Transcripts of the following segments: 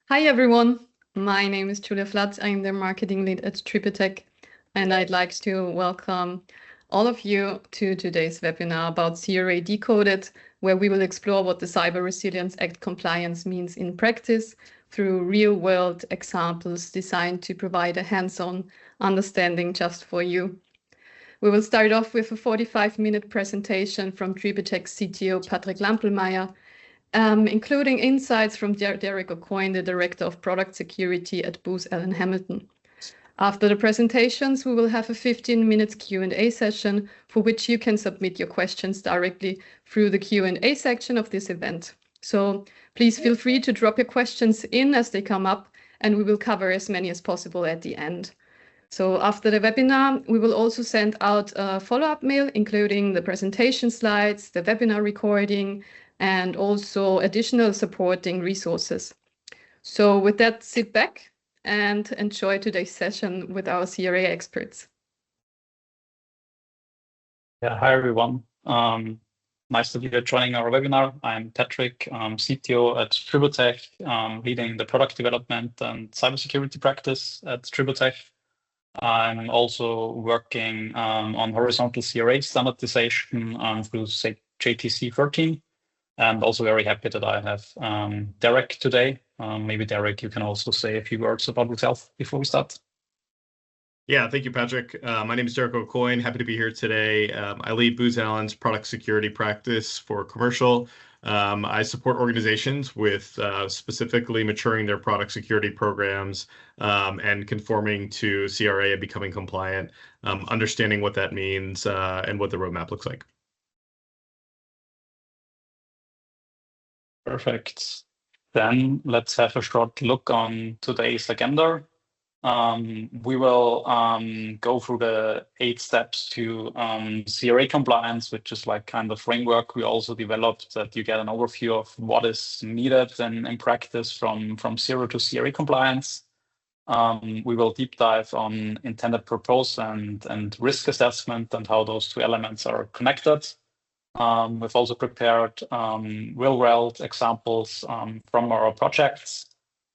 Hi everyone, my name is Julia Flatz. I'm the marketing lead at Tributech, and I'd like to welcome all of you to today's webinar about CRA Decoded, where we will explore what the Cyber Resilience Act compliance means in practice through real-world examples designed to provide a hands-on understanding just for you. We will start off with a 45-minute presentation from Tributech's CTO Patrick Lampelmeier, including insights from Derek O'Coin, the Director of Product Security at Booz Allen Hamilton. After the presentations, we will have a 15-minute Q&A session for which you can submit your questions directly through the Q&A section of this event. So please feel free to drop your questions in as they come up, and we will cover as many as possible at the end. So after the webinar, we will also send out a follow-up mail, including the presentation slides, the webinar recording, and also additional supporting resources. So with that, sit back and enjoy today's session with our CRA experts. Yeah, hi everyone. Nice to be here joining our webinar. I'm Patrick, CTO at Tributech, leading the product development and cybersecurity practice at Tributech. I'm also working on horizontal CRA standardization through JTC 13. And also very happy that I have Derek today. Maybe Derek, you can also say a few words about yourself before we start. Yeah, thank you, Patrick. My name is Derek O'Coin. Happy to be here today. I lead Booz Allen's product security practice for commercial. I support organizations with specifically maturing their product security programs and conforming to CRA and becoming compliant, understanding what that means and what the roadmap looks like. Perfect. Then let's have a short look on today's agenda. We will go through the 8 steps to CRA compliance, which is like kind of framework we also developed that you get an overview of what is needed in practice from 0 to CRA compliance. We will deep dive on intended purpose and risk assessment and how those 2 elements are connected. We've also prepared real-world examples from our projects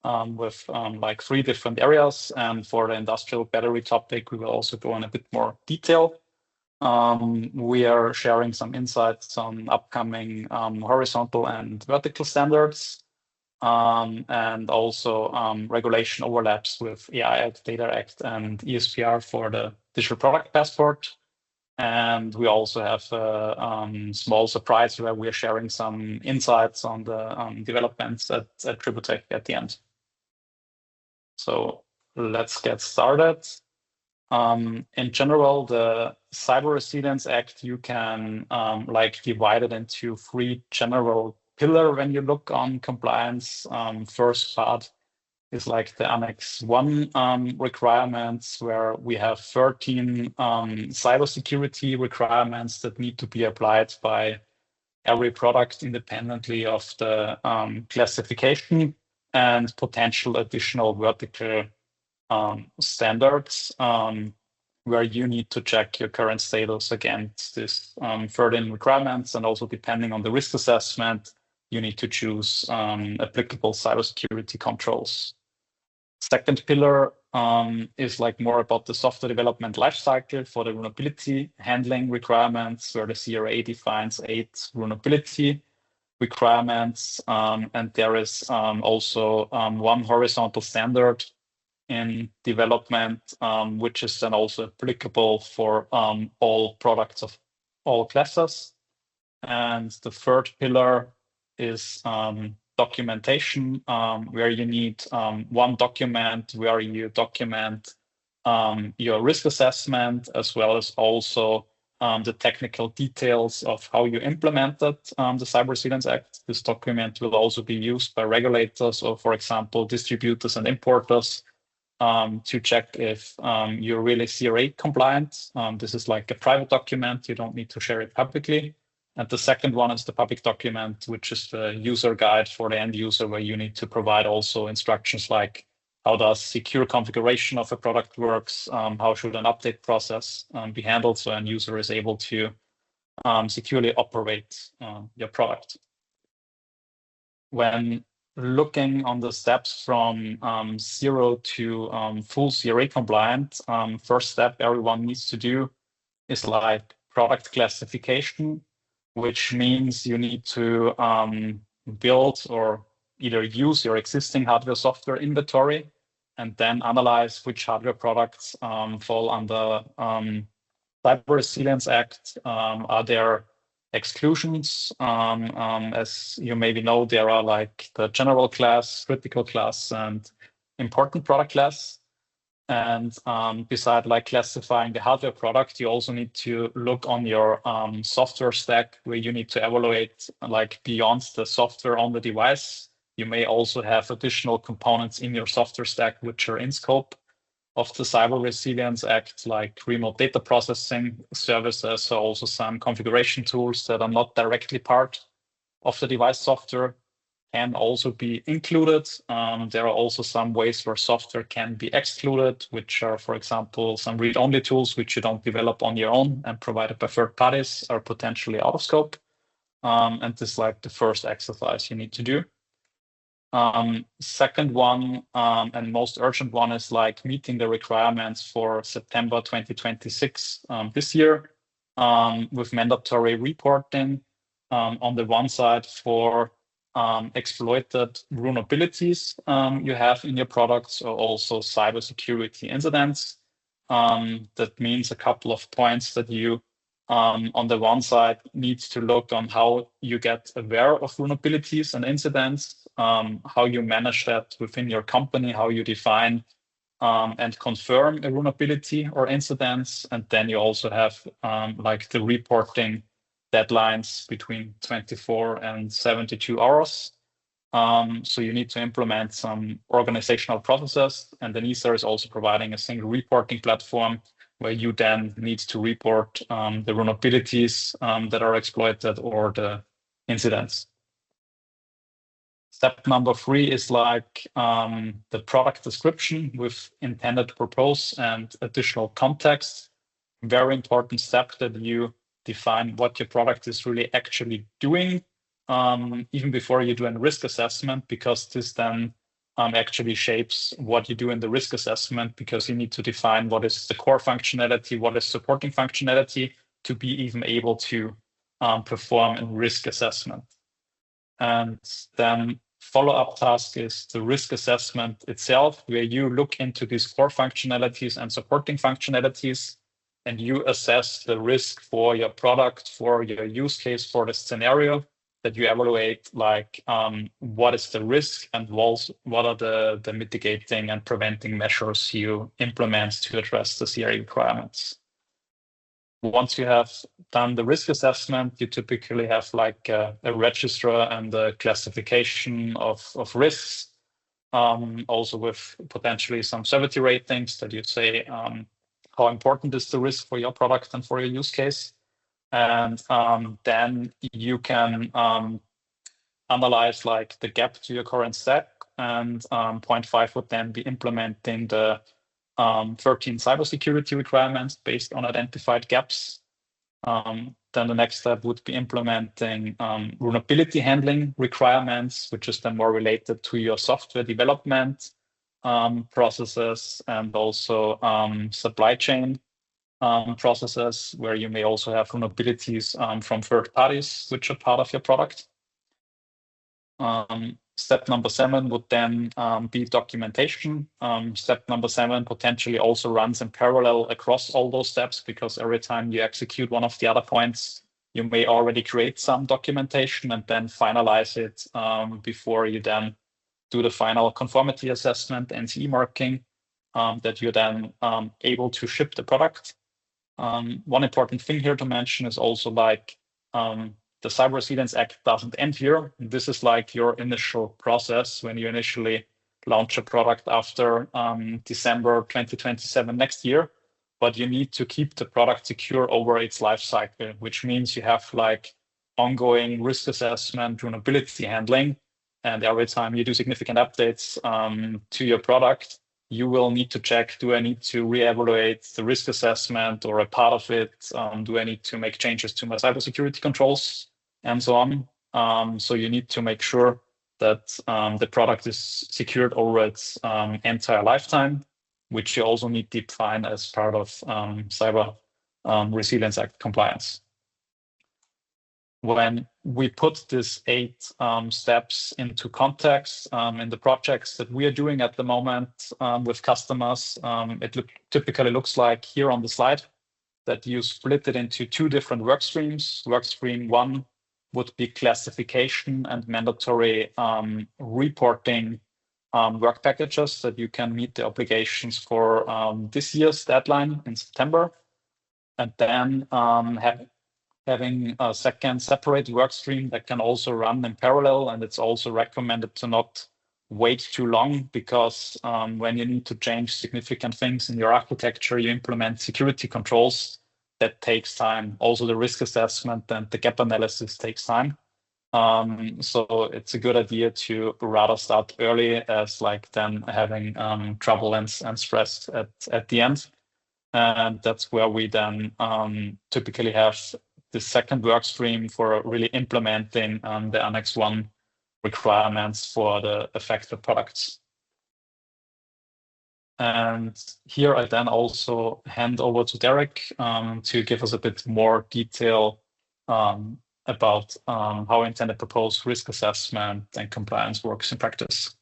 with like 3 different areas. And for the industrial battery topic, we will also go in a bit more detail. We are sharing some insights on upcoming horizontal and vertical standards, and also regulation overlaps with AI Act, Data Act, and ESPR for the digital product passport. And we also have a small surprise where we are sharing some insights on the developments at Tributech at the end. So let's get started. In general, the Cyber Resilience Act, you can like divide it into 3 general pillars when you look on compliance. First part is like the Annex 1 requirements, where we have 13 cybersecurity requirements that need to be applied by every product independently of the classification, and potential additional vertical standards where you need to check your current status against this 13 requirements, and also depending on the risk assessment, you need to choose applicable cybersecurity controls. Second pillar is like more about the software development lifecycle for the vulnerability handling requirements, where the CRA defines 8 vulnerability requirements, and there is also 1 horizontal standard in development, which is then also applicable for all products of all classes. And the 3rd pillar is documentation, where you need 1 document where you document your risk assessment, as well as also the technical details of how you implemented the Cyber Resilience Act. This document will also be used by regulators, or for example, distributors and importers, to check if you're really CRA compliant. This is like a private document. You don't need to share it publicly. And the second one is the public document, which is the user guide for the end user, where you need to provide also instructions like how does secure configuration of a product works, how should an update process be handled so an user is able to securely operate your product. When looking on the steps from 0 to full CRA compliant, first step everyone needs to do is like product classification, which means you need to build or either use your existing hardware software inventory and then analyze which hardware products fall under Cyber Resilience Act. Are there exclusions? As you maybe know, there are like the general class, critical class, and important product class. And beside like classifying the hardware product, you also need to look on your software stack, where you need to evaluate like beyond the software on the device. You may also have additional components in your software stack which are in scope of the Cyber Resilience Act, like remote data processing services, so also some configuration tools that are not directly part of the device software can also be included. There are also some ways where software can be excluded, which are, for example, some read-only tools which you don't develop on your own and provided by third parties are potentially out of scope. And this is like the first exercise you need to do. Second one, and most urgent one, is like meeting the requirements for September 2026 this year with mandatory reporting on the one side for exploited vulnerabilities you have in your products, or also cybersecurity incidents. That means a couple of points that you on the one side needs to look on how you get aware of vulnerabilities and incidents, how you manage that within your company, how you define and confirm a vulnerability or incidents. And then you also have like the reporting deadlines between 24 and 72 hours. So you need to implement some organizational processes, and then ESA is also providing a single reporting platform where you then need to report the vulnerabilities that are exploited or the incidents. Step number 3 is like the product description with intended purpose and additional context. Very important step that you define what your product is really actually doing, even before you do a risk assessment, because this then actually shapes what you do in the risk assessment, because you need to define what is the core functionality, what is supporting functionality to be even able to perform a risk assessment. And then follow-up task is the risk assessment itself, where you look into these core functionalities and supporting functionalities, and you assess the risk for your product, for your use case, for the scenario that you evaluate, like what is the risk and what are the mitigating and preventing measures you implement to address the CRA requirements. Once you have done the risk assessment, you typically have like a register and a classification of risks, also with potentially some severity ratings that you say how important is the risk for your product and for your use case. And then you can analyze like the gap to your current stack, and point 5 would then be implementing the 13 cybersecurity requirements based on identified gaps. Then the next step would be implementing vulnerability handling requirements, which is then more related to your software development processes, and also supply chain processes, where you may also have vulnerabilities from third parties, which are part of your product. Step number 7 would then be documentation. Step number 7 potentially also runs in parallel across all those steps, because every time you execute one of the other points, you may already create some documentation and then finalize it before you then do the final conformity assessment and CE marking that you're then able to ship the product. One important thing here to mention is also like the Cyber Resilience Act doesn't end here. This is like your initial process when you initially launch a product after December 2027 next year. But you need to keep the product secure over its life cycle, which means you have like ongoing risk assessment, vulnerability handling, and every time you do significant updates to your product, you will need to check, do I need to reevaluate the risk assessment or a part of it? Do I need to make changes to my cybersecurity controls and so on? So you need to make sure that the product is secured over its entire lifetime, which you also need to define as part of Cyber Resilience Act compliance. When we put these 8 steps into context in the projects that we are doing at the moment with customers, it typically looks like here on the slide that you split it into 2 different work streams. Work stream 1 would be classification and mandatory reporting work packages that you can meet the obligations for this year's deadline in September. And then having a second separate work stream that can also run in parallel. And it's also recommended to not wait too long, because when you need to change significant things in your architecture, you implement security controls, that takes time. Also, the risk assessment and the gap analysis takes time. So it's a good idea to rather start early as like then having trouble and stress at the end. And that's where we then typically have the second work stream for really implementing the Annex 1 requirements for the affected products. And here I then also hand over to Derek to give us a bit more detail about how intended proposed risk assessment and compliance works in practice.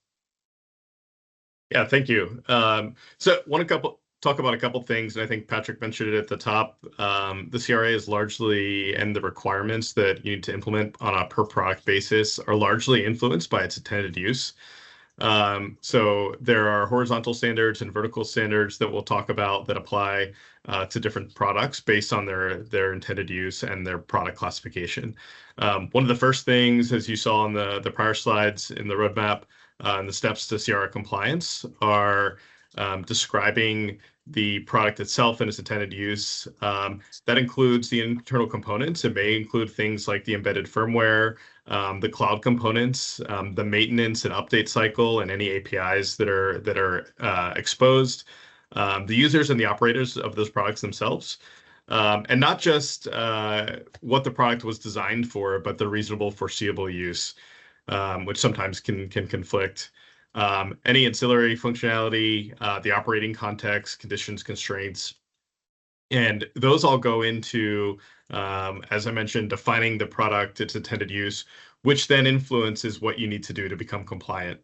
Yeah, thank you. So I want to talk about a couple things, and I think Patrick mentioned it at the top. The CRA is largely, and the requirements that you need to implement on a per product basis are largely influenced by its intended use. So there are horizontal standards and vertical standards that we'll talk about that apply to different products based on their intended use and their product classification. One of the first things, as you saw on the prior slides in the roadmap, and the steps to CRA compliance are describing the product itself and its intended use. That includes the internal components. It may include things like the embedded firmware, the cloud components, the maintenance and update cycle, and any APIs that are exposed, the users and the operators of those products themselves, and not just what the product was designed for, but the reasonable foreseeable use, which sometimes can conflict. Any ancillary functionality, the operating context, conditions, constraints, and those all go into, as I mentioned, defining the product, its intended use, which then influences what you need to do to become compliant.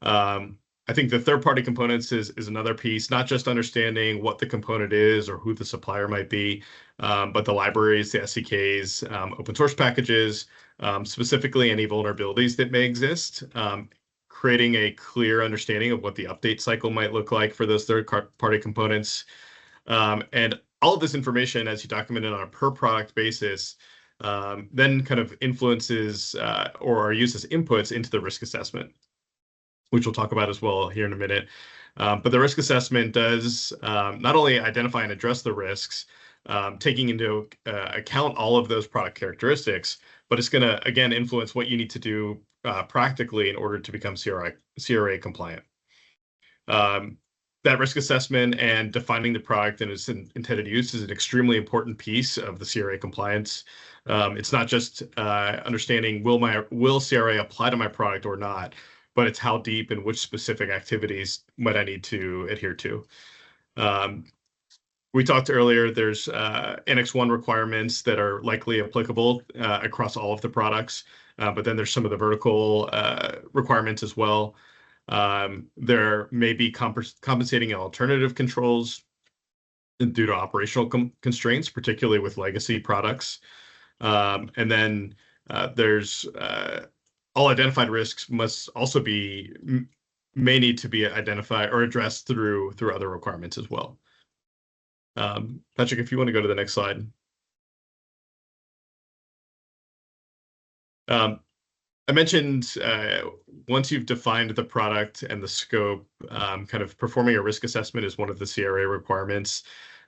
I think the third-party components is another piece, not just understanding what the component is or who the supplier might be, but the libraries, the SDKs, open source packages, specifically any vulnerabilities that may exist, creating a clear understanding of what the update cycle might look like for those third-party components. And all of this information, as you document it on a per product basis, then kind of influences or are used as inputs into the risk assessment, which we'll talk about as well here in a minute. But the risk assessment does not only identify and address the risks, taking into account all of those product characteristics, but it's going to, again, influence what you need to do practically in order to become CRA compliant. That risk assessment and defining the product and its intended use is an extremely important piece of the CRA compliance. It's not just understanding will CRA apply to my product or not, but it's how deep and which specific activities might I need to adhere to. We talked earlier, there's Annex 1 requirements that are likely applicable across all of the products, but then there's some of the vertical requirements as well. There may be compensating alternative controls due to operational constraints, particularly with legacy products. And then there's all identified risks may need to be identified or addressed through other requirements as well. Patrick, if you want to go to the next slide. I mentioned once you've defined the product and the scope, kind of performing a risk assessment is one of the CRA requirements.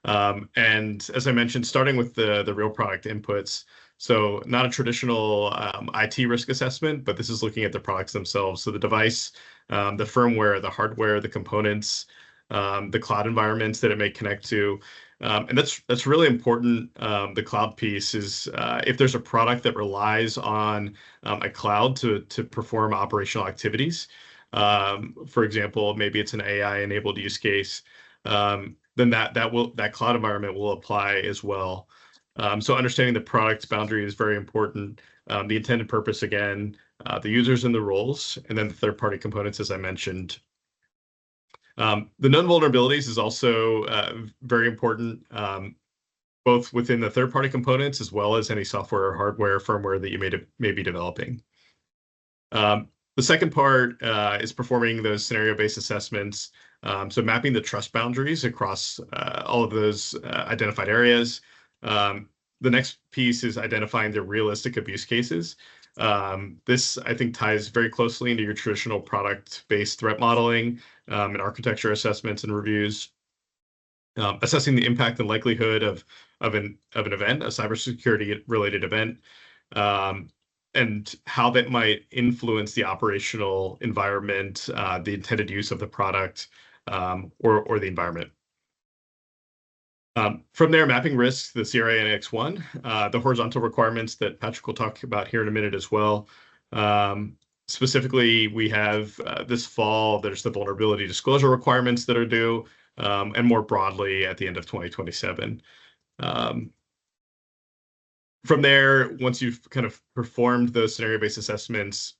And as I mentioned, starting with the real product inputs. So not a traditional IT risk assessment, but this is looking at the products themselves. So the device, the firmware, the hardware, the components, the cloud environments that it may connect to. And that's really important. The cloud piece is if there's a product that relies on a cloud to perform operational activities, for example, maybe it's an AI-enabled use case, then that cloud environment will apply as well. So understanding the product boundary is very important. The intended purpose, again, the users and the roles, and then the third-party components, as I mentioned. The known vulnerabilities is also very important, both within the third-party components as well as any software or hardware, firmware that you may be developing. The second part is performing those scenario-based assessments, so mapping the trust boundaries across all of those identified areas. The next piece is identifying the realistic abuse cases. This, I think, ties very closely into your traditional product-based threat modeling and architecture assessments and reviews. Assessing the impact and likelihood of an event, a cybersecurity-related event, and how that might influence the operational environment, the intended use of the product, or the environment. From there, mapping risks, the CRA Annex 1, the horizontal requirements that Patrick will talk about here in a minute as well. Specifically, we have this fall, there's the vulnerability disclosure requirements that are due, and more broadly at the end of 2027. From there, once you've kind of performed those scenario-based assessments,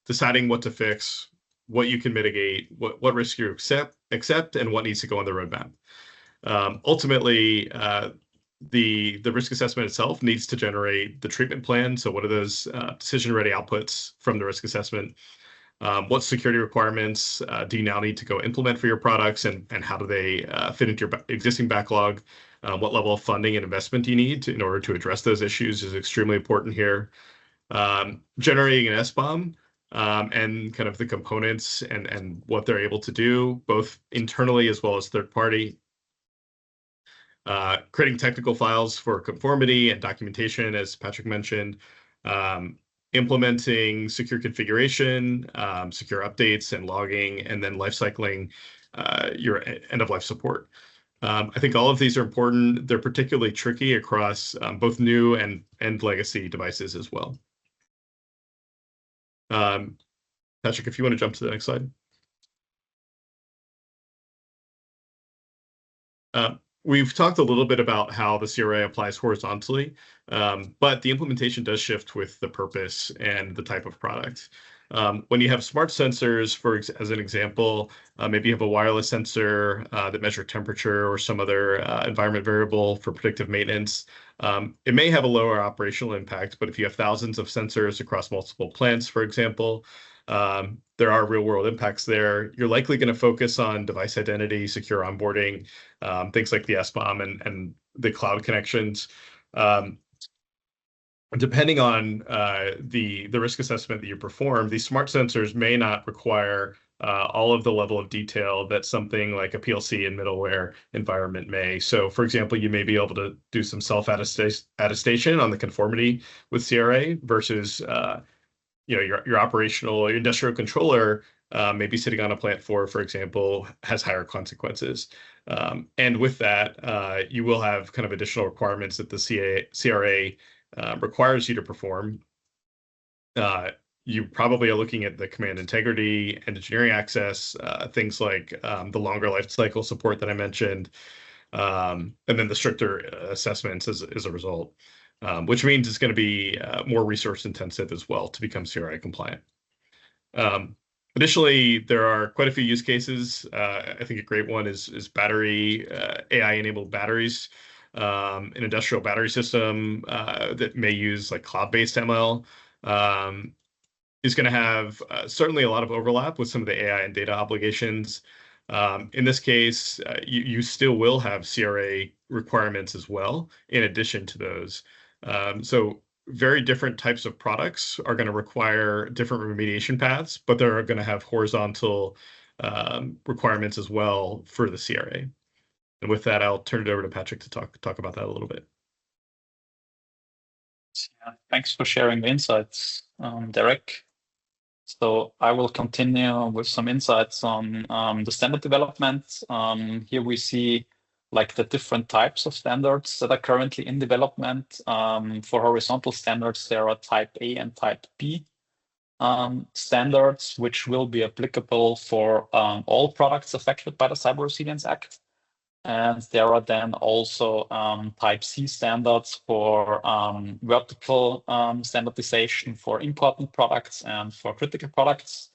deciding what to fix, what you can mitigate, what risks you accept, and what needs to go on the roadmap. Ultimately, the risk assessment itself needs to generate the treatment plan. So what are those decision-ready outputs from the risk assessment? What security requirements do you now need to go implement for your products, and how do they fit into your existing backlog? What level of funding and investment do you need in order to address those issues is extremely important here. Generating an SBOM and kind of the components and what they're able to do, both internally as well as third party. Creating technical files for conformity and documentation, as Patrick mentioned, implementing secure configuration, secure updates and logging, and then lifecycling your end-of-life support. I think all of these are important. They're particularly tricky across both new and legacy devices as well. Patrick, if you want to jump to the next slide. We've talked a little bit about how the CRA applies horizontally, but the implementation does shift with the purpose and the type of product. When you have smart sensors, as an example, maybe you have a wireless sensor that measures temperature or some other environment variable for predictive maintenance. It may have a lower operational impact, but if you have thousands of sensors across multiple plants, for example, there are real-world impacts there. You're likely going to focus on device identity, secure onboarding, things like the SBOM and the cloud connections. Depending on the risk assessment that you perform, these smart sensors may not require all of the level of detail that something like a PLC and middleware environment may. So, for example, you may be able to do some self-attestation on the conformity with CRA versus your operational industrial controller maybe sitting on a plant floor, for example, has higher consequences. And with that, you will have kind of additional requirements that the CRA requires you to perform. You probably are looking at the command integrity, engineering access, things like the longer life cycle support that I mentioned, and then the stricter assessments as a result. Which means it's going to be more resource intensive as well to become CRA compliant. Additionally, there are quite a few use cases. I think a great one is battery, AI-enabled batteries. An industrial battery system that may use like cloud-based ML is going to have certainly a lot of overlap with some of the AI and data obligations. In this case, you still will have CRA requirements as well, in addition to those. So very different types of products are going to require different remediation paths, but they're going to have horizontal requirements as well for the CRA. And with that, I'll turn it over to Patrick to talk about that a little bit. Yeah, thanks for sharing the insights, Derek. So I will continue with some insights on the standard development. Here we see like the different types of standards that are currently in development. For horizontal standards, there are type A and type B standards, which will be applicable for all products affected by the Cyber Resilience Act. And there are then also type C standards for vertical standardization for important products and for critical products.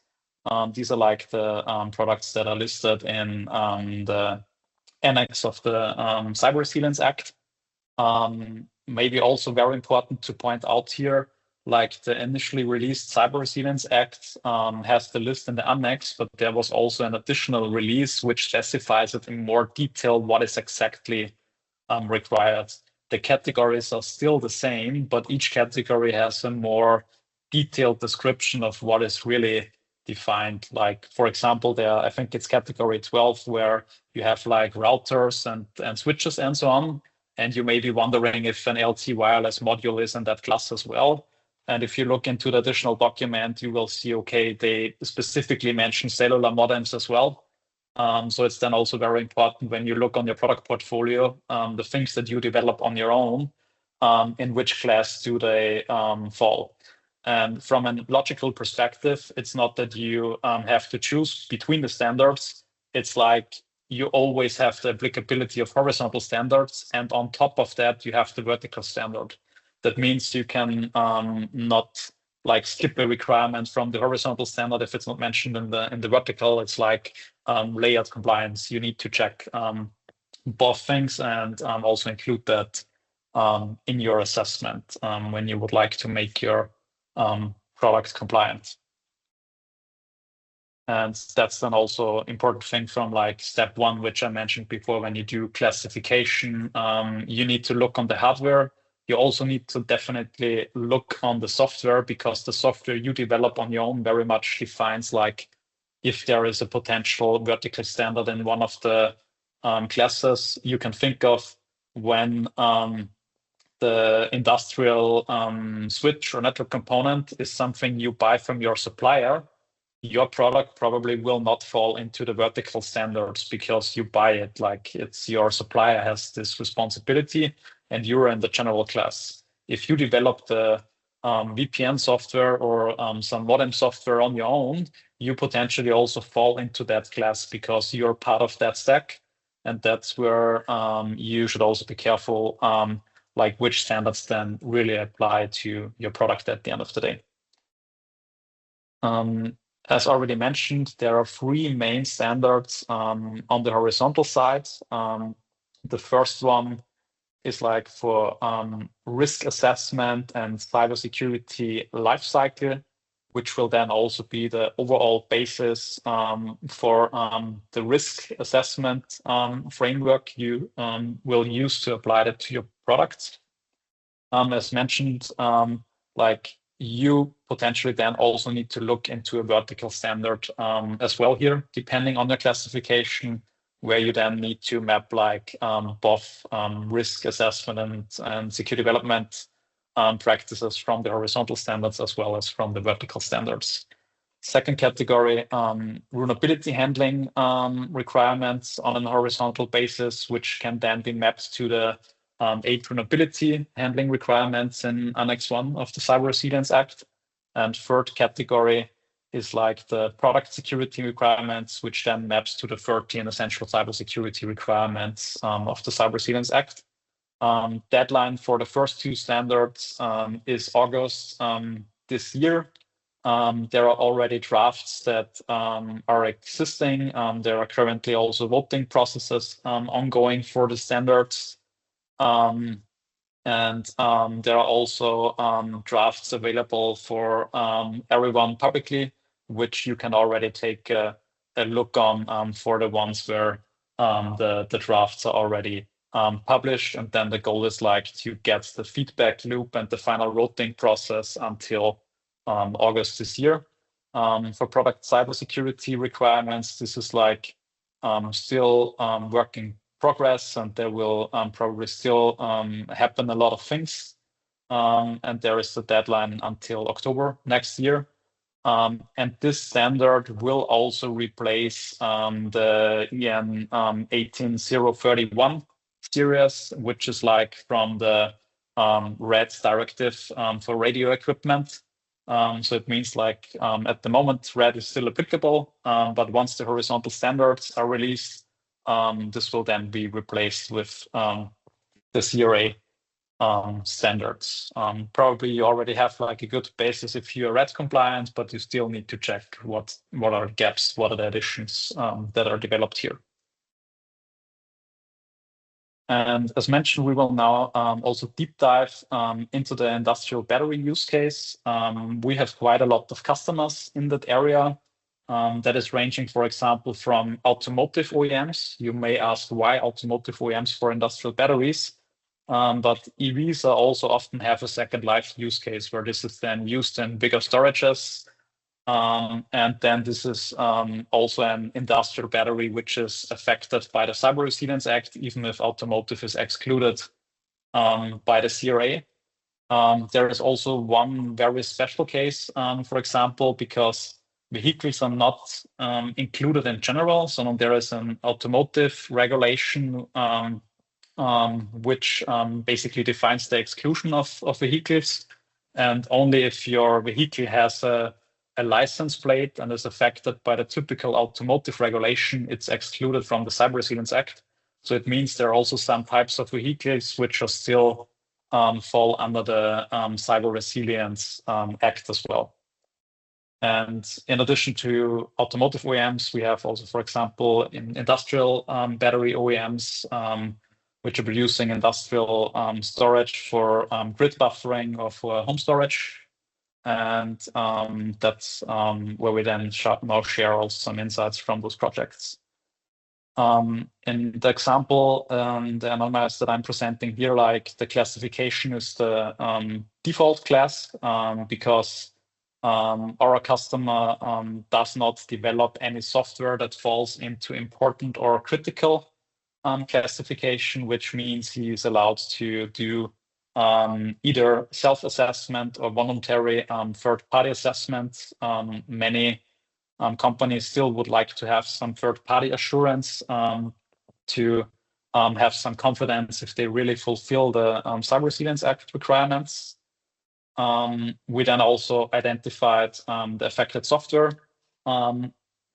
These are like the products that are listed in the annex of the Cyber Resilience Act. Maybe also very important to point out here, like the initially released Cyber Resilience Act has the list in the annex, but there was also an additional release which specifies it in more detail what is exactly required. The categories are still the same, but each category has a more detailed description of what is really defined. Like, for example, there, I think it's category 12, where you have like routers and switches and so on. And you may be wondering if an LT wireless module is in that class as well. And if you look into the additional document, you will see, okay, they specifically mention cellular modems as well. So it's then also very important when you look on your product portfolio, the things that you develop on your own, in which class do they fall. And from a logical perspective, it's not that you have to choose between the standards. It's like you always have the applicability of horizontal standards, and on top of that, you have the vertical standard. That means you can not like skip a requirement from the horizontal standard if it's not mentioned in the vertical. It's like layered compliance. You need to check both things and also include that in your assessment when you would like to make your product compliant. And that's then also important thing from like step 1, which I mentioned before. When you do classification, you need to look on the hardware. You also need to definitely look on the software, because the software you develop on your own very much defines like if there is a potential vertical standard in one of the classes you can think of when the industrial switch or network component is something you buy from your supplier. Your product probably will not fall into the vertical standards because you buy it, like it's your supplier has this responsibility and you're in the general class. If you develop the VPN software or some modem software on your own, you potentially also fall into that class because you're part of that stack. And that's where you should also be careful like which standards then really apply to your product at the end of the day. As already mentioned, there are 3 main standards on the horizontal side. The first one is like for risk assessment and cybersecurity lifecycle, which will then also be the overall basis for the risk assessment framework you will use to apply that to your products. As mentioned, like you potentially then also need to look into a vertical standard as well here, depending on your classification, where you then need to map like both risk assessment and security development practices from the horizontal standards as well as from the vertical standards. Second category, vulnerability handling requirements on a horizontal basis, which can then be mapped to the 8 vulnerability handling requirements in Annex 1 of the Cyber Resilience Act. And third category is like the product security requirements, which then maps to the 13 essential cybersecurity requirements of the Cyber Resilience Act. Deadline for the first 2 standards is August this year. There are already drafts that are existing. There are currently also voting processes ongoing for the standards. And there are also drafts available for everyone publicly, which you can already take a look on for the ones where the drafts are already published. And then the goal is like to get the feedback loop and the final voting process until August this year. For product cybersecurity requirements, this is like still working progress, and there will probably still happen a lot of things. And there is a deadline until October next year. And this standard will also replace the EN 18031 series, which is like from the RAD directive for radio equipment. So it means like at the moment, RAD is still applicable, but once the horizontal standards are released, this will then be replaced with the CRA standards. Probably you already have like a good basis if you're RAD compliant, but you still need to check what are gaps, what are the additions that are developed here. And as mentioned, we will now also deep dive into the industrial battery use case. We have quite a lot of customers in that area. That is ranging, for example, from automotive OEMs. You may ask why automotive OEMs for industrial batteries, but EVs also often have a second life use case where this is then used in bigger storages. And then this is also an industrial battery which is affected by the Cyber Resilience Act, even if automotive is excluded by the CRA. There is also one very special case, for example, because vehicles are not included in general. So there is an automotive regulation which basically defines the exclusion of vehicles. And only if your vehicle has a license plate and is affected by the typical automotive regulation, it's excluded from the Cyber Resilience Act. So it means there are also some types of vehicles which are still fall under the Cyber Resilience Act as well. And in addition to automotive OEMs, we have also, for example, in industrial battery OEMs, which are producing industrial storage for grid buffering or for home storage. And that's where we then now share also some insights from those projects. In the example, the anonymous that I'm presenting here, like the classification is the default class because our customer does not develop any software that falls into important or critical classification, which means he is allowed to do either self-assessment or voluntary third-party assessment. Many companies still would like to have some third-party assurance to have some confidence if they really fulfill the Cyber Resilience Act requirements. We then also identified the affected software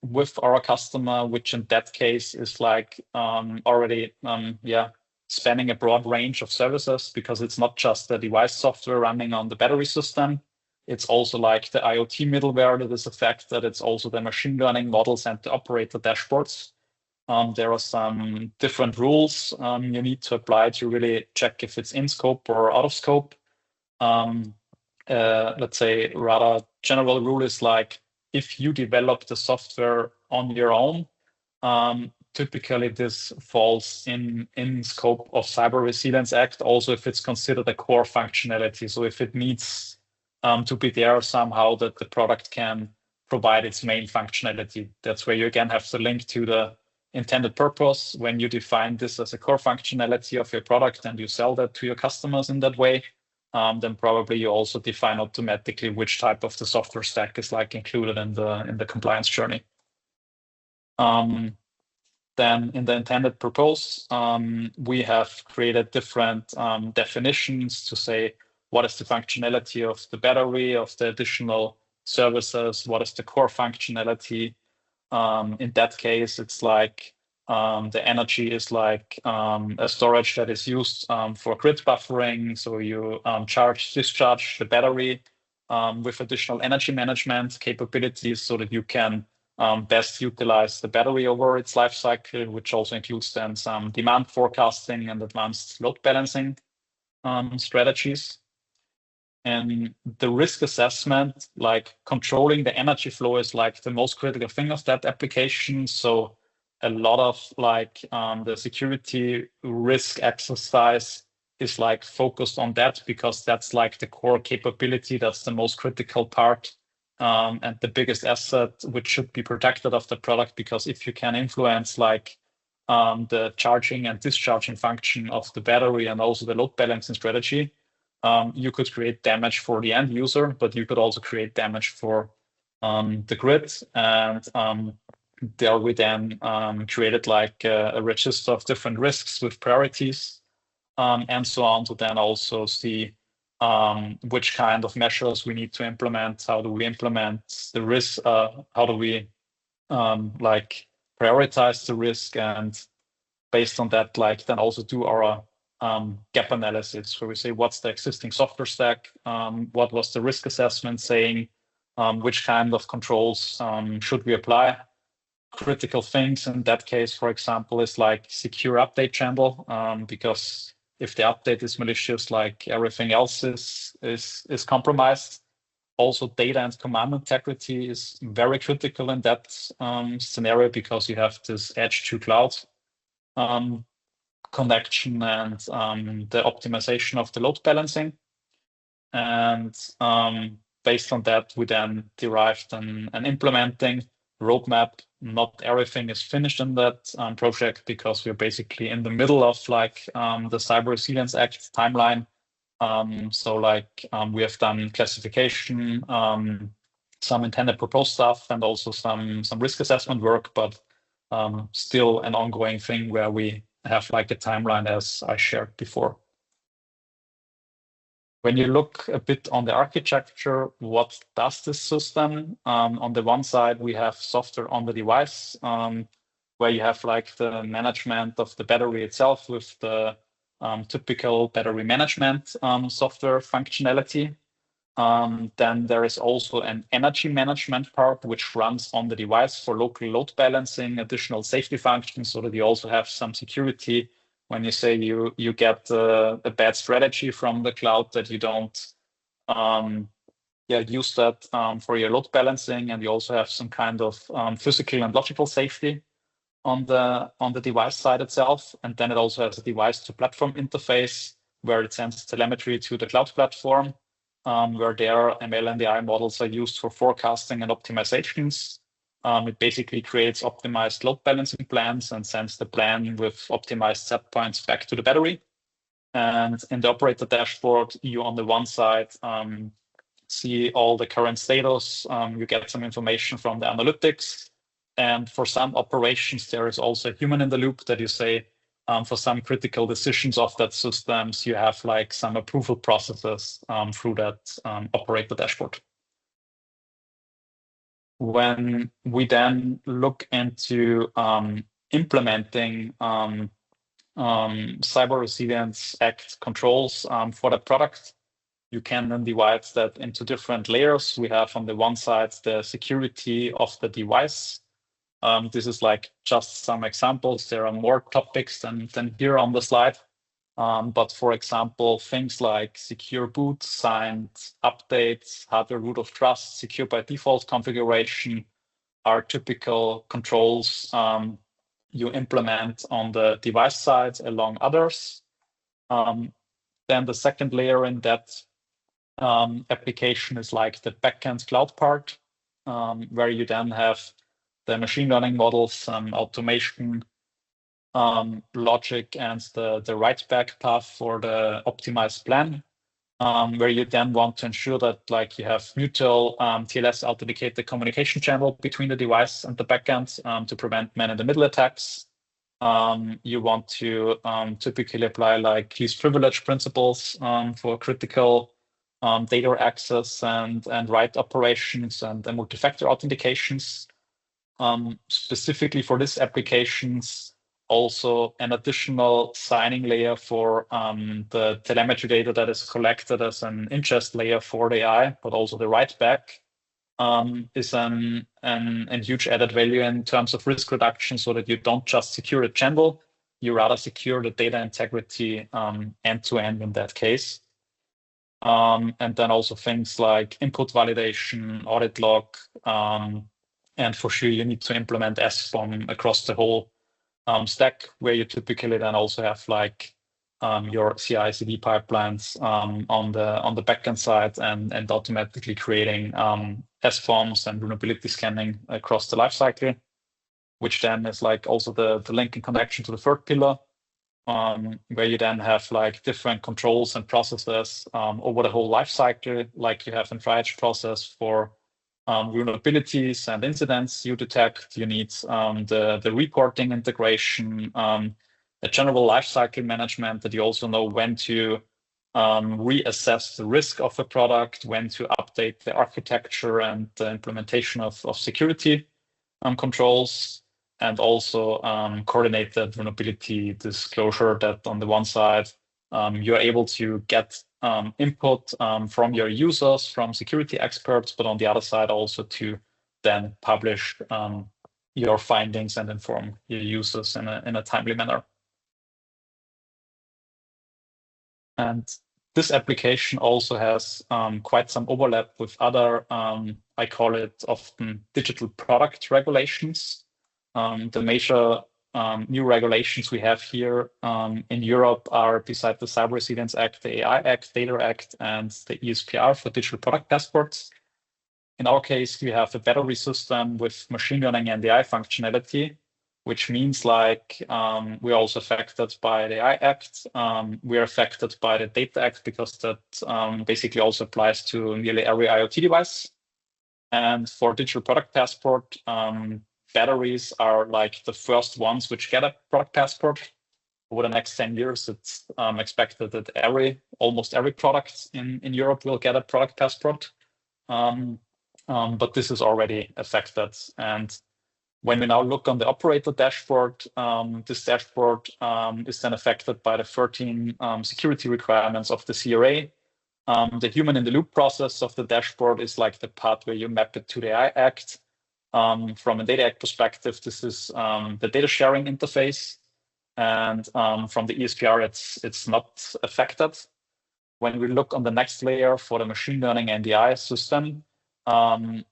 with our customer, which in that case is like already spanning a broad range of services, because it's not just the device software running on the battery system. It's also like the IoT middleware that is affected. It's also the machine learning models and the operator dashboards. There are some different rules you need to apply to really check if it's in scope or out of scope. Let's say rather general rule is like, if you develop the software on your own, typically this falls in scope of Cyber Resilience Act, also if it's considered a core functionality. So if it needs to be there somehow that the product can provide its main functionality, that's where you again have to link to the intended purpose. When you define this as a core functionality of your product and you sell that to your customers in that way, then probably you also define automatically which type of the software stack is like included in the compliance journey. Then in the intended purpose, we have created different definitions to say what is the functionality of the battery, of the additional services, what is the core functionality. In that case, it's like the energy is like a storage that is used for grid buffering. So you discharge the battery with additional energy management capabilities so that you can best utilize the battery over its life cycle, which also includes then some demand forecasting and advanced load balancing strategies. And the risk assessment, like controlling the energy flow, is like the most critical thing of that application. So a lot of like the security risk exercise is like focused on that, because that's like the core capability. That's the most critical part and the biggest asset which should be protected of the product, because if you can influence like the charging and discharging function of the battery and also the load balancing strategy, you could create damage for the end user, but you could also create damage for the grid, and there we then created like a register of different risks with priorities and so on, to then also see which kind of measures we need to implement, how do we implement the risk, how do we like prioritize the risk, and based on that, like then also do our gap analysis, where we say what's the existing software stack, what was the risk assessment saying, which kind of controls should we apply. Critical things in that case, for example, is like secure update channel, because if the update is malicious, like everything else is compromised. Also, data and command integrity is very critical in that scenario, because you have this edge to cloud connection and the optimization of the load balancing. And based on that, we then derived an implementing roadmap. Not everything is finished in that project, because we're basically in the middle of like the Cyber Resilience Act timeline. So like we have done classification, some intended proposed stuff, and also some risk assessment work, but still an ongoing thing where we have like a timeline as I shared before. When you look a bit on the architecture, what does this system? On the one side, we have software on the device, where you have like the management of the battery itself with the typical battery management software functionality. Then there is also an energy management part, which runs on the device for local load balancing, additional safety functions, so that you also have some security when you say you get a bad strategy from the cloud, that you don't use that for your load balancing, and you also have some kind of physical and logical safety on the device side itself. And then it also has a device to platform interface, where it sends telemetry to the cloud platform, where their ML and AI models are used for forecasting and optimizations. It basically creates optimized load balancing plans and sends the plan with optimized set points back to the battery. And in the operator dashboard, you on the one side see all the current status. You get some information from the analytics. And for some operations, there is also a human in the loop, that you say for some critical decisions of that systems, you have like some approval processes through that operator dashboard. When we then look into implementing Cyber Resilience Act controls for the product, you can then divide that into different layers. We have on the one side the security of the device. This is like just some examples. There are more topics than here on the slide. But for example, things like secure boot, signed updates, hardware root of trust, secure by default configuration are typical controls you implement on the device side along others. Then the second layer in that application is like the backend cloud part, where you then have the machine learning models, automation, logic, and the write back path for the optimized plan, where you then want to ensure that like you have mutual TLS authenticated communication channel between the device and the backend to prevent man-in-the-middle attacks. You want to typically apply like least privilege principles for critical data access and write operations and multi-factor authentications. Specifically for these applications, also an additional signing layer for the telemetry data that is collected as an ingest layer for the AI, but also the write back is a huge added value in terms of risk reduction, so that you don't just secure a channel, you rather secure the data integrity end to end in that case. And then also things like input validation, audit log, and for sure you need to implement SBOM across the whole stack, where you typically then also have like your CI/CD pipelines on the backend side and automatically creating SBOMs and vulnerability scanning across the lifecycle, which then is like also the link in connection to the third pillar, where you then have like different controls and processes over the whole lifecycle, like you have in triage process for vulnerabilities and incidents you detect. You need the reporting integration, a general lifecycle management that you also know when to reassess the risk of a product, when to update the architecture and the implementation of security controls, and also coordinate the vulnerability disclosure that on the one side, you're able to get input from your users, from security experts, but on the other side also to then publish your findings and inform your users in a timely manner. And this application also has quite some overlap with other, I call it often digital product regulations. The major new regulations we have here in Europe are, beside the Cyber Resilience Act, the AI Act, Data Act, and the ESPR for digital product passports. In our case, we have a battery system with machine learning and AI functionality, which means like we're also affected by the AI Act. We're affected by the Data Act because that basically also applies to nearly every IoT device. And for digital product passport, batteries are like the first ones which get a product passport. Over the next 10 years, it's expected that almost every product in Europe will get a product passport. But this is already affected. And when we now look on the operator dashboard, this dashboard is then affected by the 13 security requirements of the CRA. The human in the loop process of the dashboard is like the part where you map it to the AI Act. From a Data Act perspective, this is the data sharing interface. And from the ESPR, it's not affected. When we look on the next layer for the machine learning and the AI system,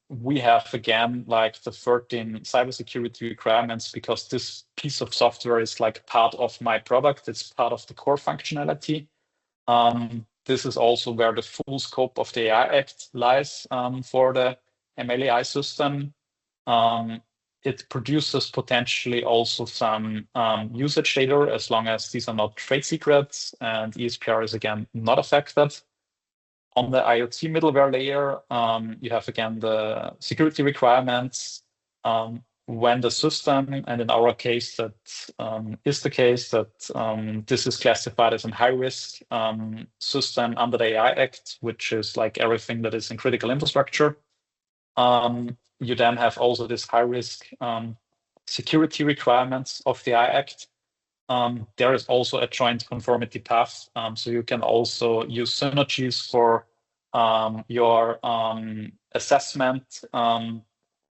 we have again like the 13 cybersecurity requirements because this piece of software is like part of my product. It's part of the core functionality. This is also where the full scope of the AI Act lies for the ML/AI system. It produces potentially also some usage data as long as these are not trade secrets, and ESPR is again not affected. On the IoT middleware layer, you have again the security requirements. When the system, and in our case, that is the case that this is classified as a high-risk system under the AI Act, which is like everything that is in critical infrastructure. You then have also this high-risk security requirements of the AI Act. There is also a joint conformity path, so you can also use synergies for your assessment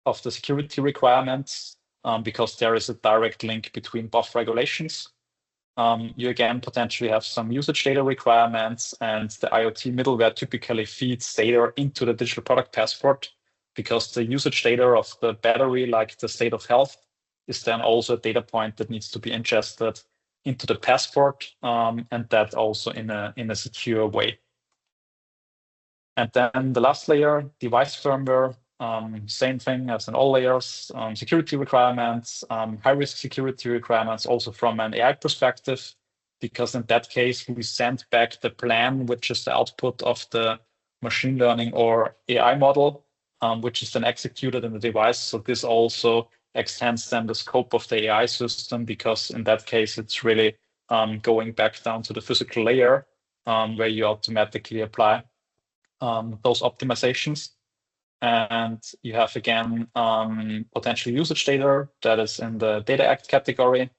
of the security requirements because there is a direct link between both regulations. You again potentially have some usage data requirements, and the IoT middleware typically feeds data into the digital product passport because the usage data of the battery, like the state of health, is then also a data point that needs to be ingested into the passport, and that also in a secure way. And then the last layer, device firmware, same thing as in all layers, security requirements, high-risk security requirements also from an AI perspective, because in that case, we send back the plan, which is the output of the machine learning or AI model, which is then executed in the device. So this also extends then the scope of the AI system, because in that case, it's really going back down to the physical layer where you automatically apply those optimizations. And you have again potential usage data that is in the Data Act category.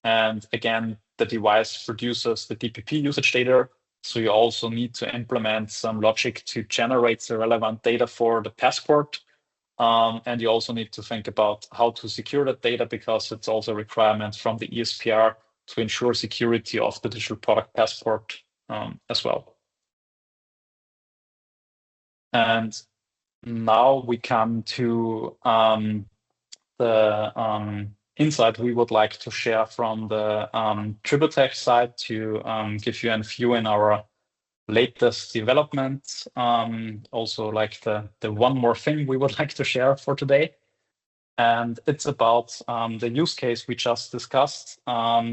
And again, the device produces the DPP usage data. So you also need to implement some logic to generate the relevant data for the passport. And you also need to think about how to secure that data, because it's also a requirement from the ESPR to ensure security of the digital product passport as well. And now we come to the insight we would like to share from the Tributech side to give you a view in our latest development. Also like the one more thing we would like to share for today. And it's about the use case we just discussed,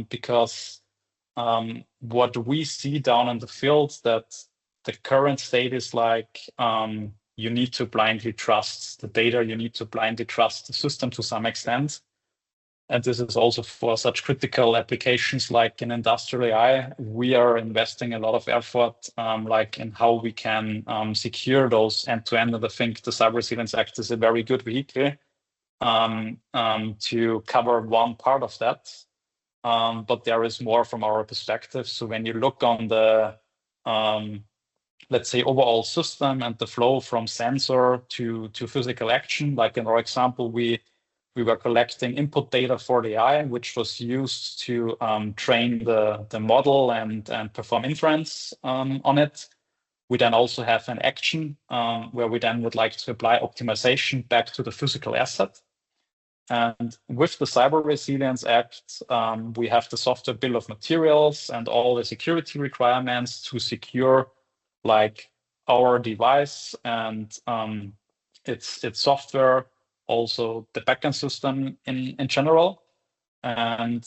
because what we see down in the field, that the current state is like you need to blindly trust the data, you need to blindly trust the system to some extent. And this is also for such critical applications like in industrial AI. We are investing a lot of effort like in how we can secure those end-to-end. And I think the Cyber Resilience Act is a very good vehicle to cover one part of that. But there is more from our perspective. So when you look on the, let's say, overall system and the flow from sensor to physical action, like in our example, we were collecting input data for the AI, which was used to train the model and perform inference on it. We then also have an action where we then would like to apply optimization back to the physical asset. And with the Cyber Resilience Act, we have the software bill of materials and all the security requirements to secure like our device and its software, also the backend system in general. And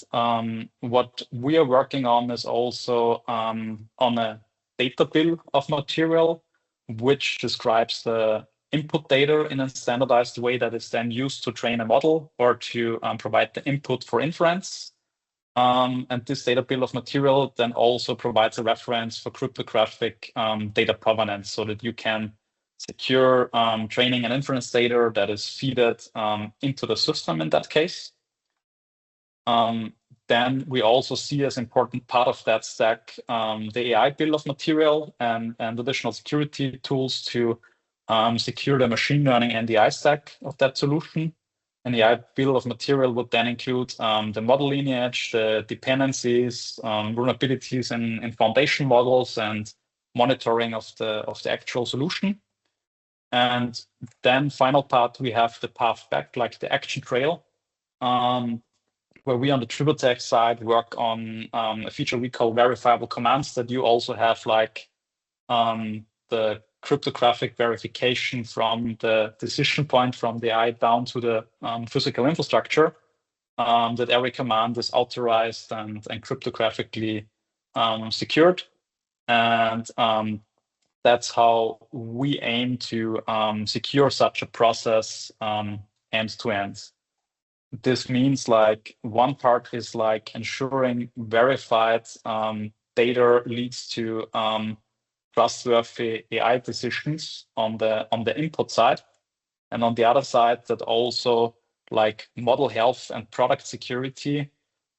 what we are working on is also on a data bill of material, which describes the input data in a standardized way that is then used to train a model or to provide the input for inference. And this data bill of material then also provides a reference for cryptographic data provenance so that you can secure training and inference data that is fed into the system in that case. Then we also see as important part of that stack the AI bill of material and additional security tools to secure the machine learning and the AI stack of that solution. And the AI bill of material would then include the model lineage, the dependencies, vulnerabilities in foundation models, and monitoring of the actual solution. And then final part, we have the path back, like the action trail, where we on the Tributech side work on a feature we call verifiable commands that you also have like the cryptographic verification from the decision point from the AI down to the physical infrastructure, that every command is authorized and cryptographically secured. And that's how we aim to secure such a process end to end. This means like one part is like ensuring verified data leads to trustworthy AI decisions on the input side, and on the other side that also like model health and product security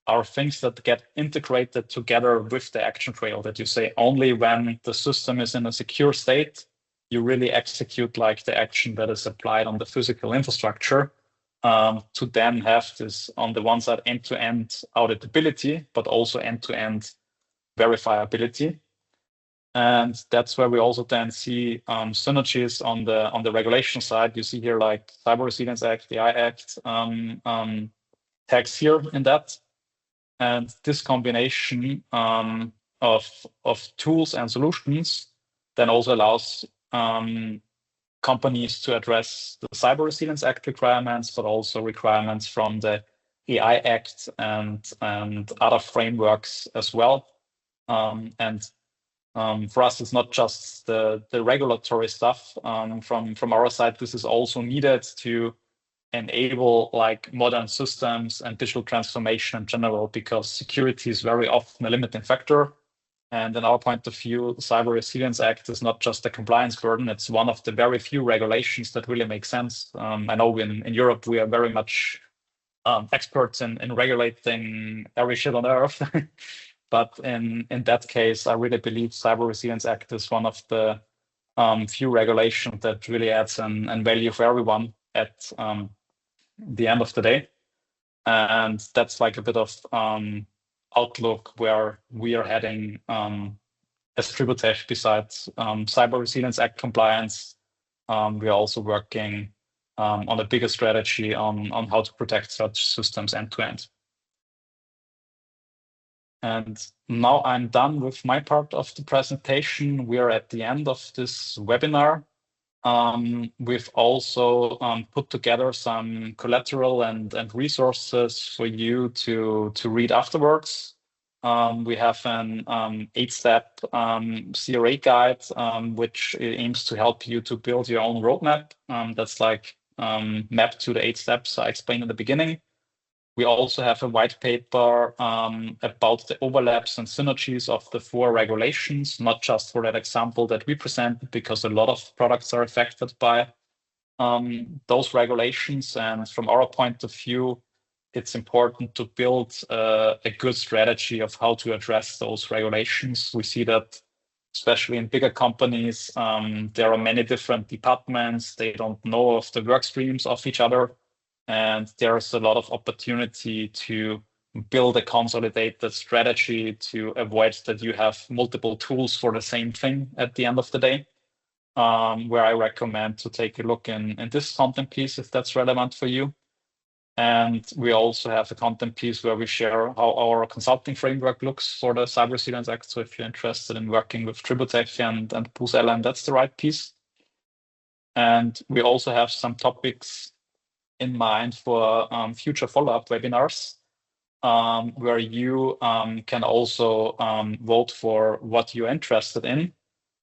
are things that get integrated together with the action trail, that you say only when the system is in a secure state you really execute like the action that is applied on the physical infrastructure, to then have this on the one side end-to-end auditability, but also end-to-end verifiability. And that's where we also then see synergies on the regulation side. You see here like Cyber Resilience Act, the AI Act tags here in that. And this combination of tools and solutions then also allows companies to address the Cyber Resilience Act requirements, but also requirements from the AI Act and other frameworks as well. For us, it's not just the regulatory stuff from our side. This is also needed to enable like modern systems and digital transformation in general, because security is very often a limiting factor. And in our point of view, the Cyber Resilience Act is not just a compliance burden. It's one of the very few regulations that really make sense. I know in Europe, we are very much experts in regulating every shit on earth. But in that case, I really believe Cyber Resilience Act is one of the few regulations that really adds an value for everyone at the end of the day. And that's like a bit of outlook where we are heading as Tributech. Besides Cyber Resilience Act compliance, we are also working on a bigger strategy on how to protect such systems end to end. And now I'm done with my part of the presentation. We are at the end of this webinar. We've also put together some collateral and resources for you to read afterwards. we have an 8-step CRA guide, which aims to help you to build your own roadmap. That's like mapped to the 8 steps I explained in the beginning. We also have a white paper about the overlaps and synergies of the 4 regulations, not just for that example that we presented, because a lot of products are affected by those regulations. And from our point of view, it's important to build a good strategy of how to address those regulations. We see that, especially in bigger companies, there are many different departments. They don't know of the work streams of each other. And there's a lot of opportunity to build a consolidated strategy to avoid that you have multiple tools for the same thing at the end of the day. Where I recommend to take a look in this content piece if that's relevant for you. And we also have a content piece where we share how our consulting framework looks for the Cyber Resilience Act. So if you're interested in working with Tributech and Booz, that's the right piece. And we also have some topics in mind for future follow-up webinars, where you can also vote for what you're interested in.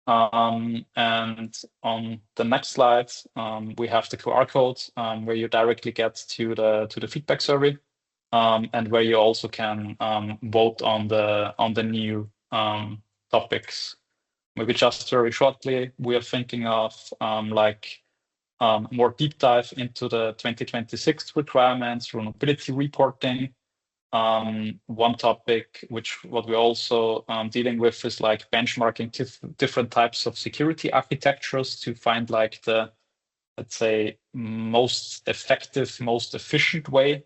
And on the next slide, we have the QR code where you directly get to the feedback survey, and where you also can vote on the new topics. Maybe just very shortly, we are thinking of more deep dive into the 2026 requirements for mobility reporting. One topic what we're also dealing with is like benchmarking different types of security architectures to find like the, let's say, most effective, most efficient way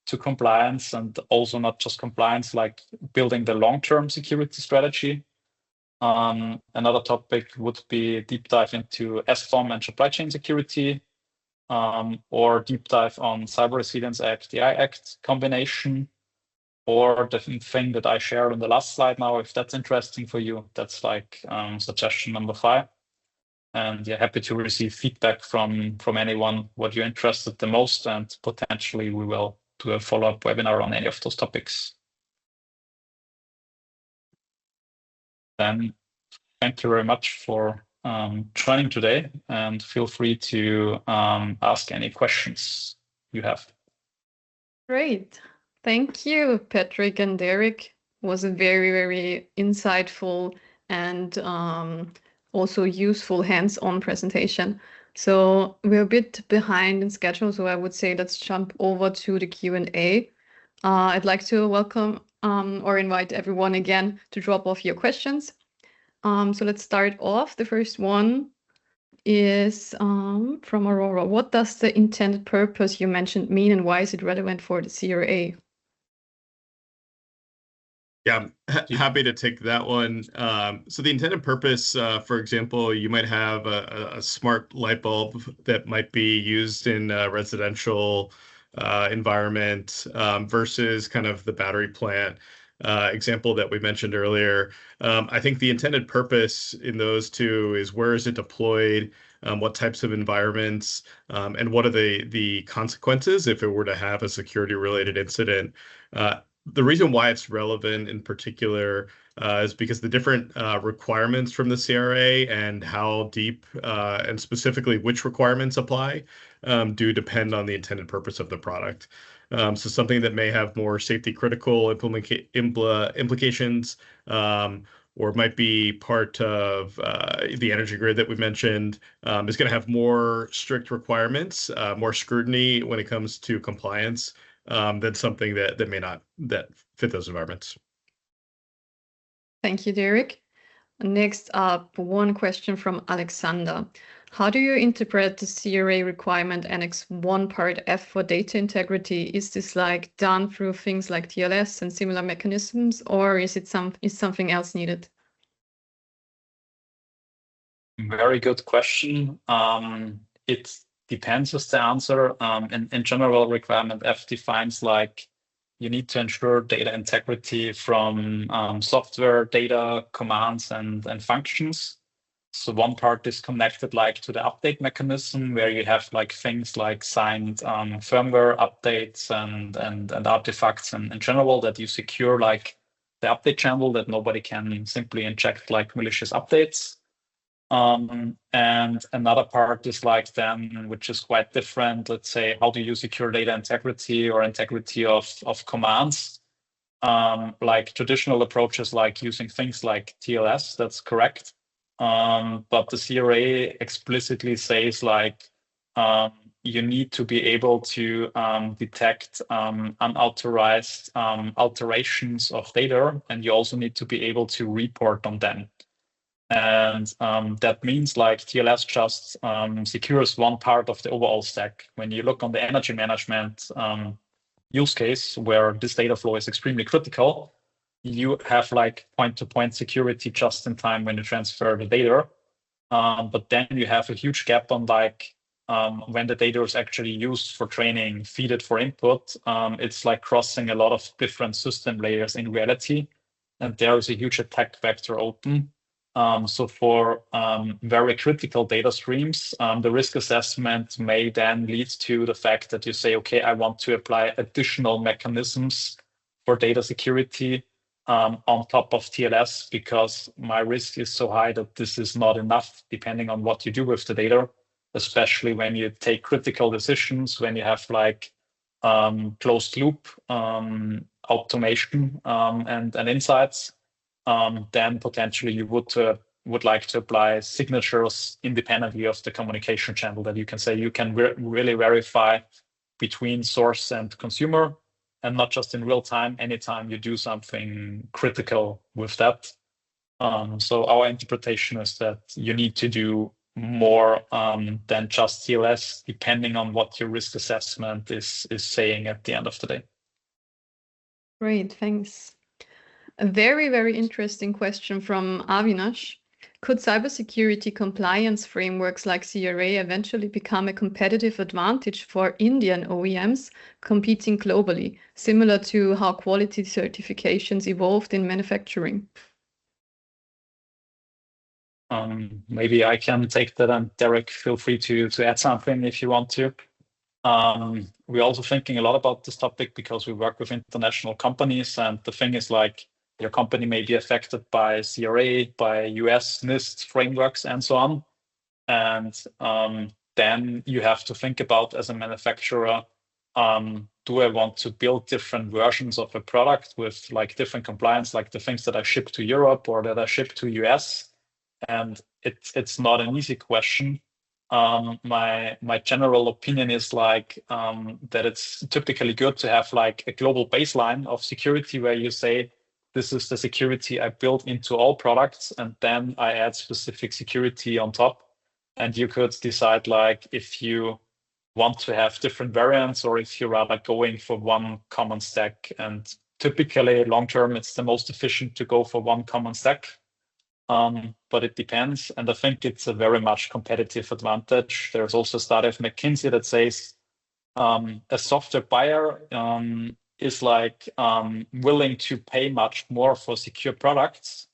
to compliance, and also not just compliance, like building the long-term security strategy. Another topic would be deep dive into SBOM and supply chain security, or deep dive on Cyber Resilience Act, AI Act combination, or the thing that I shared on the last slide now, if that's interesting for you. That's like suggestion number 5. And yeah, happy to receive feedback from anyone what you're interested the most, and potentially we will do a follow-up webinar on any of those topics. Then thank you very much for joining today, and feel free to ask any questions you have. Great. Thank you, Patrick and Derek. It was a very, very insightful and also useful hands-on presentation. So we're a bit behind in schedule, so I would say let's jump over to the Q&A. I'd like to welcome or invite everyone again to drop off your questions. So let's start off. The first one is from Aurora. What does the intended purpose you mentioned mean, and why is it relevant for the CRA? Yeah, I'm happy to take that one. So the intended purpose, for example, you might have a smart light bulb that might be used in a residential environment versus kind of the battery plant example that we mentioned earlier. I think the intended purpose in those two is where is it deployed, what types of environments, and what are the consequences if it were to have a security-related incident. The reason why it's relevant in particular is because the different requirements from the CRA and how deep and specifically which requirements apply do depend on the intended purpose of the product. So something that may have more safety critical implications or might be part of the energy grid that we mentioned is going to have more strict requirements, more scrutiny when it comes to compliance. Than something that may not fit those environments. Thank you, Derek. Next up, one question from Alexander. How do you interpret the CRA requirement Annex 1 Part F for data integrity? Is this like done through things like TLS and similar mechanisms, or is something else needed? Very good question. It depends is the answer. In general, requirement F defines like you need to ensure data integrity from software, data, commands, and functions. So one part is connected like to the update mechanism, where you have like things like signed firmware updates and artifacts in general that you secure like update channel that nobody can simply inject like malicious updates. And another part is like then, which is quite different. Let's say, how do you secure data integrity or integrity of commands? Like traditional approaches, like using things like TLS, that's correct. But the CRA explicitly says like you need to be able to detect unauthorized alterations of data, and you also need to be able to report on them. And that means like TLS just secures one part of the overall stack. When you look on the energy management use case where this data flow is extremely critical, you have like point-to-point security just in time when you transfer the data. But then you have a huge gap on like when the data is actually used for training, feed it for input. It's like crossing a lot of different system layers in reality, and there is a huge attack vector open. So for very critical data streams, the risk assessment may then lead to the fact that you say, okay, I want to apply additional mechanisms for data security on top of TLS because my risk is so high that this is not enough depending on what you do with the data, especially when you take critical decisions, when you have like closed loop automation and insights. Then potentially you would like to apply signatures independently of the communication channel that you can say you can really verify between source and consumer, and not just in real time, anytime you do something critical with that. So our interpretation is that you need to do more than just TLS, depending on what your risk assessment is saying at the end of the day. Great, thanks. A very, very interesting question from Avinash. Could cybersecurity compliance frameworks like CRA eventually become a competitive advantage for Indian OEMs competing globally, similar to how quality certifications evolved in manufacturing? Maybe I can take that, and Derek, feel free to add something if you want to. We're also thinking a lot about this topic because we work with international companies, and the thing is like your company may be affected by CRA, by US NIST frameworks and so on. And then you have to think about, as a manufacturer, do I want to build different versions of a product with like different compliance, like the things that I ship to Europe or that I ship to US? And it's not an easy question. My general opinion is like that it's typically good to have like a global baseline of security where you say, this is the security I built into all products, and then I add specific security on top. And you could decide like if you want to have different variants or if you're rather going for one common stack. And typically long term, it's the most efficient to go for one common stack. But it depends. And I think it's a very much competitive advantage. There's also a study of McKinsey that says a software buyer is like willing to pay much more for secure products.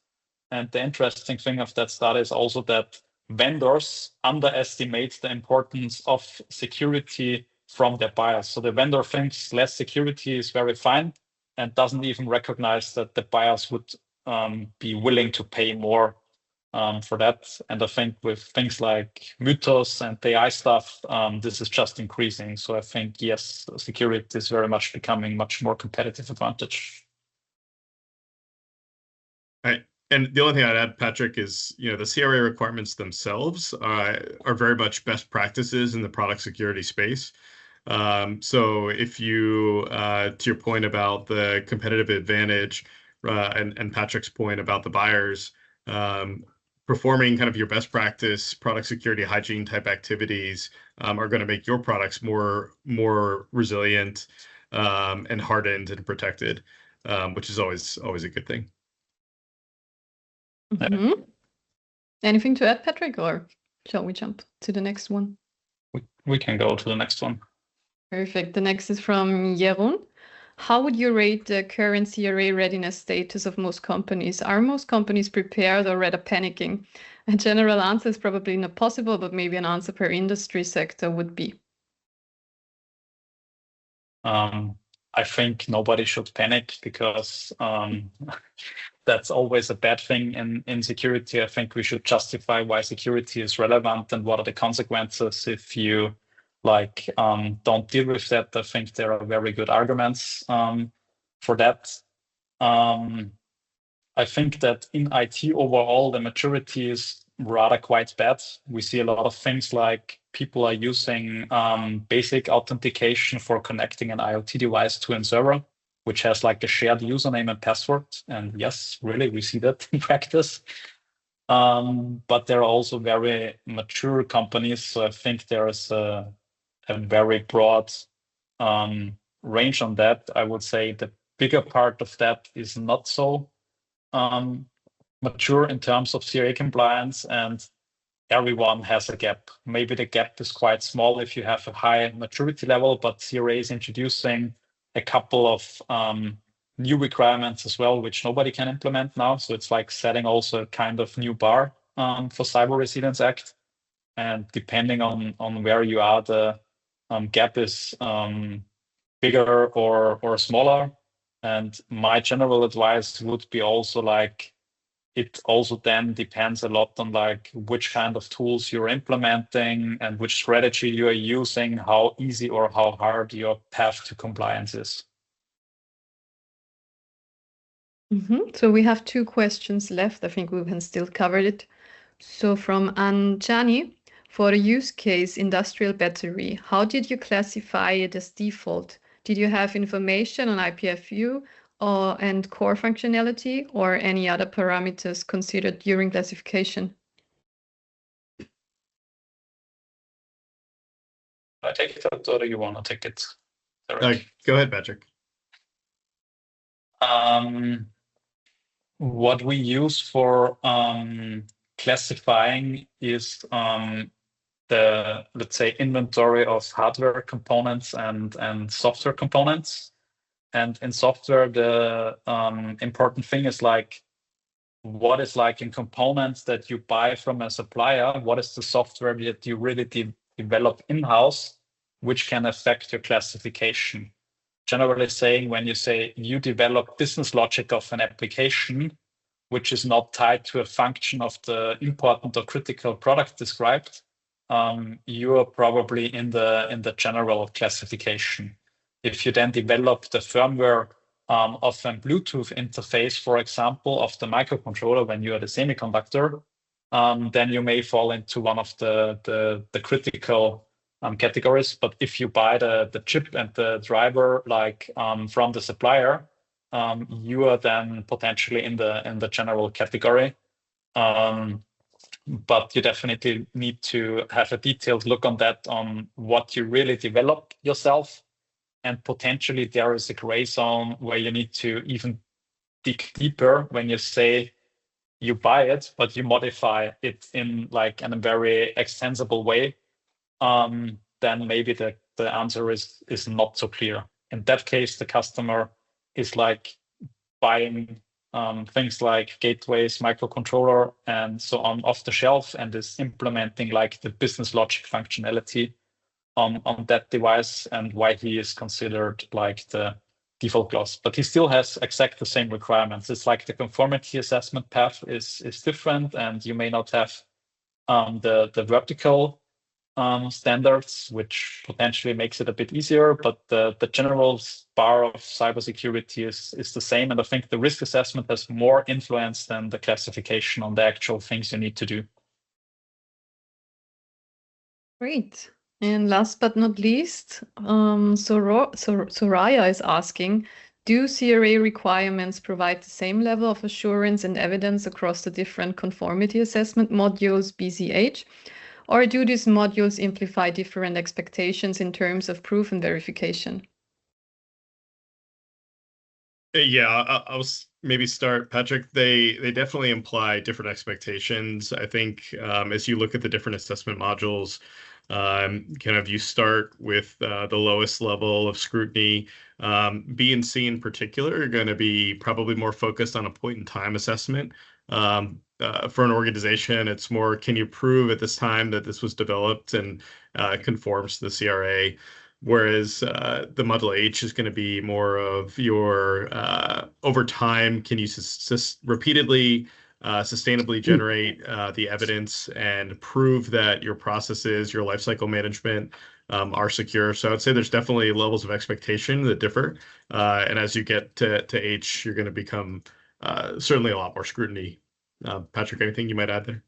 And the interesting thing of that study is also that vendors underestimate the importance of security from their buyers. So the vendor thinks less security is very fine and doesn't even recognize that the buyers would be willing to pay more for that. And I think with things like Mythos and AI stuff, this is just increasing. So I think, yes, security is very much becoming much more competitive advantage. Right. And the only thing I'd add, Patrick, is the CRA requirements themselves are very much best practices in the product security space. So if you, to your point about the competitive advantage, and Patrick's point about the buyers, performing kind of your best practice product security hygiene type activities are going to make your products more resilient and hardened and protected, which is always a good thing. Mm-hmm. Anything to add, Patrick, or shall we jump to the next one? We can go to the next one. Perfect. The next is from Jeroen. How would you rate the current CRA readiness status of most companies? Are most companies prepared or rather panicking? A general answer is probably not possible, but maybe an answer per industry sector would be. I think nobody should panic because that's always a bad thing in security. I think we should justify why security is relevant and what are the consequences if you don't deal with that. I think there are very good arguments for that. I think that in IT overall, the maturity is rather quite bad. We see a lot of things like people are using basic authentication for connecting an IoT device to a server, which has like a shared username and password. And yes, really, we see that in practice. But there are also very mature companies. So I think there is a very broad range on that. I would say the bigger part of that is not so mature in terms of CRA compliance, and everyone has a gap. Maybe the gap is quite small if you have a high maturity level, but CRA is introducing a couple of new requirements as well, which nobody can implement now. So it's like setting also a kind of new bar for Cyber Resilience Act. And depending on where you are, the gap is bigger or smaller. And my general advice would be also like, it also then depends a lot on like which kind of tools you're implementing and which strategy you are using, how easy or how hard your path to compliance is. So we have 2 questions left. I think we can still cover it. So from Anjani, for the use case industrial battery, how did you classify it as default? Did you have information on IPFU and core functionality or any other parameters considered during classification? I take it out, or do you want to take it? Go ahead, Patrick. What we use for classifying is the, let's say, inventory of hardware components and software components. And in software, the important thing is like, what is like in components that you buy from a supplier? What is the software that you really develop in-house, which can affect your classification? Generally saying, when you say you develop business logic of an application, which is not tied to a function of the important or critical product described, you are probably in the general classification. If you then develop the firmware of a Bluetooth interface, for example, of the microcontroller when you are the semiconductor, then you may fall into one of the critical categories. But if you buy the chip and the driver like from the supplier, you are then potentially in the general category. But you definitely need to have a detailed look on that, on what you really develop yourself. And potentially there is a gray zone where you need to even dig deeper when you say you buy it, but you modify it in a very extensible way. Then maybe the answer is not so clear. In that case, the customer is like buying things like gateways, microcontroller, and so on off the shelf, and is implementing like the business logic functionality on that device, and why he is considered like the default class. But he still has exactly the same requirements. It's like the conformity assessment path is different, and you may not have the vertical standards, which potentially makes it a bit easier, but the general bar of cybersecurity is the same. And I think the risk assessment has more influence than the classification on the actual things you need to do. Great. And last but not least, Soraya is asking, do CRA requirements provide the same level of assurance and evidence across the different conformity assessment modules, BCH? Or do these modules imply different expectations in terms of proof and verification? Yeah, I'll maybe start, Patrick. They definitely imply different expectations. I think as you look at the different assessment modules, kind of you start with the lowest level of scrutiny. B and C in particular are going to be probably more focused on a point-in-time assessment. For an organization, it's more, can you prove at this time that this was developed and conforms to the CRA? whereas the Model H is going to be more of your over time, can you repeatedly sustainably generate the evidence and prove that your processes, your lifecycle management are secure. So I'd say there's definitely levels of expectation that differ. And as you get to H, you're going to become certainly a lot more scrutiny. Patrick, anything you might add there?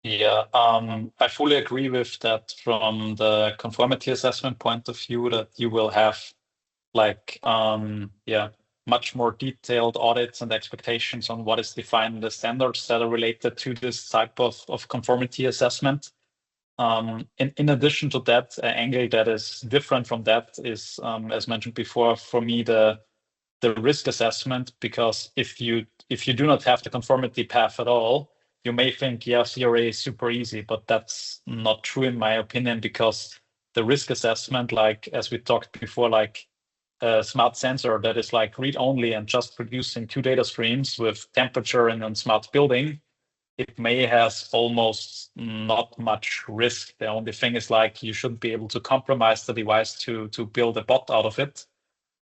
Yeah, I fully agree with that from the conformity assessment point of view, that you will have like, much more detailed audits and expectations on what is defined in the standards that are related to this type of conformity assessment. In addition to that, angle that is different from that is, as mentioned before, for me, the risk assessment, because if you do not have the conformity path at all, you may think, yeah, CRA is super easy, but that's not true in my opinion, because the risk assessment, like as we talked before, like a smart sensor that is like read only and just producing 2 data streams with temperature and then smart building, it may has almost not much risk. The only thing is like you shouldn't be able to compromise the device to build a bot out of it.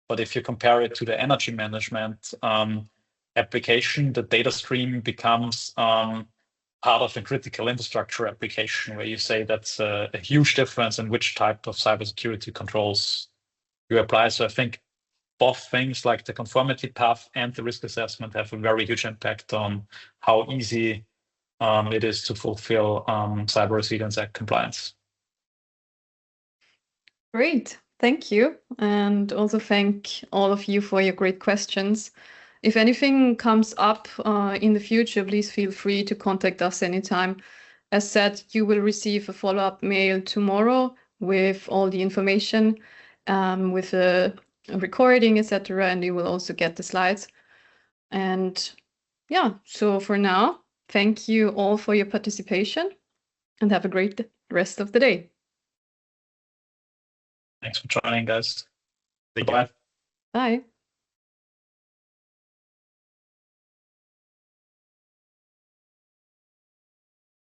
But if you compare it to the energy management application, the data stream becomes part of a critical infrastructure application, where you say that's a huge difference in which type of cybersecurity controls you apply. So I think both things, like the conformity path and the risk assessment, have a very huge impact on how easy it is to fulfill Cyber Resilience Act compliance. Great, thank you. And also thank all of you for your great questions. If anything comes up in the future, please feel free to contact us anytime. As said, you will receive a follow-up mail tomorrow with all the information, with a recording, etc. And you will also get the slides. And yeah, so for now, thank you all for your participation and have a great rest of the day. Thanks for joining, guys. Thank you. Bye. Bye.